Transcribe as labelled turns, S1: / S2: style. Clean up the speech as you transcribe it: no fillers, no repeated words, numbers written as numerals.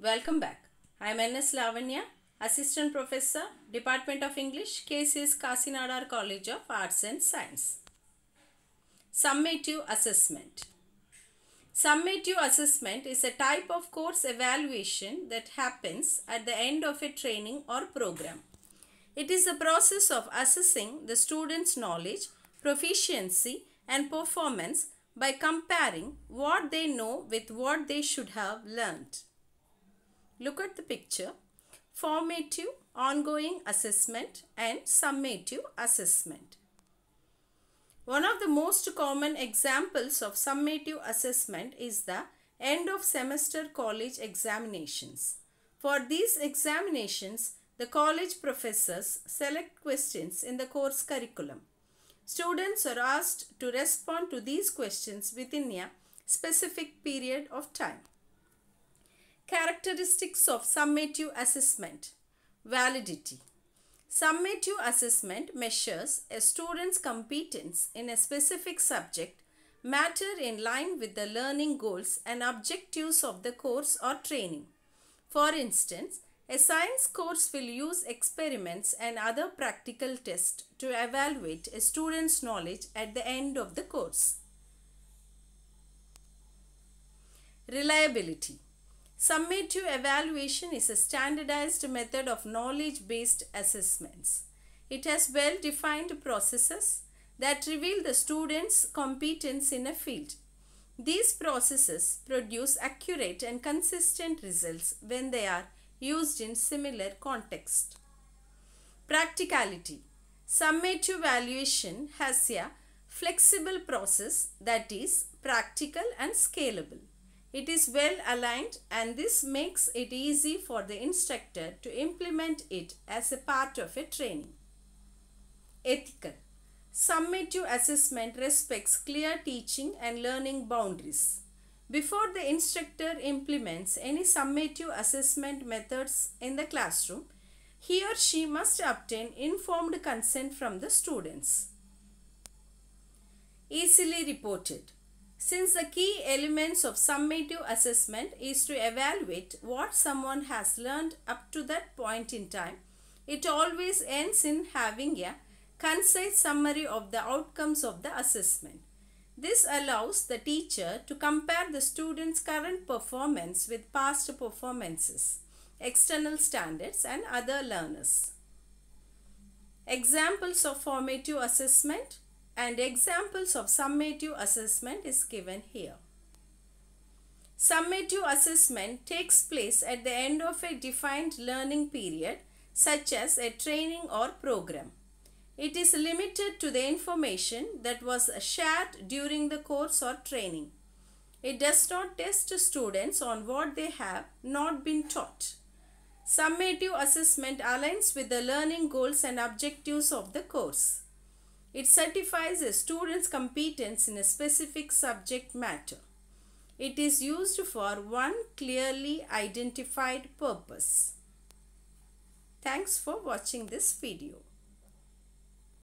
S1: Welcome back. I am N.S. Lavanya, Assistant Professor, Department of English, KCS Kasinadar College of Arts and Science. Summative Assessment. Summative assessment is a type of course evaluation that happens at the end of a training or program. It is the process of assessing the student's knowledge, proficiency, and performance by comparing what they know with what they should have learned. Look at the picture. Formative, ongoing assessment and summative assessment. One of the most common examples of summative assessment is the end of semester college examinations. For these examinations, the college professors select questions in the course curriculum. Students are asked to respond to these questions within a specific period of time. Characteristics of summative assessment. Validity. Summative assessment measures a student's competence in a specific subject matter in line with the learning goals and objectives of the course or training. For instance, a science course will use experiments and other practical tests to evaluate a student's knowledge at the end of the course. Reliability. Summative evaluation is a standardized method of knowledge-based assessments. It has well-defined processes that reveal the student's competence in a field. These processes produce accurate and consistent results when they are used in similar contexts. Practicality. Summative evaluation has a flexible process that is practical and scalable. It is well aligned and this makes it easy for the instructor to implement it as a part of a training. Ethical. Summative assessment respects clear teaching and learning boundaries. Before the instructor implements any summative assessment methods in the classroom, he or she must obtain informed consent from the students. Easily reported. Since the key elements of summative assessment is to evaluate what someone has learned up to that point in time, it always ends in having a concise summary of the outcomes of the assessment. This allows the teacher to compare the student's current performance with past performances, external standards, and other learners. Examples of formative assessment and examples of summative assessment is given here. Summative assessment takes place at the end of a defined learning period, such as a training or program. It is limited to the information that was shared during the course or training. It does not test students on what they have not been taught. Summative assessment aligns with the learning goals and objectives of the course. It certifies a student's competence in a specific subject matter. It is used for one clearly identified purpose. Thanks for watching this video.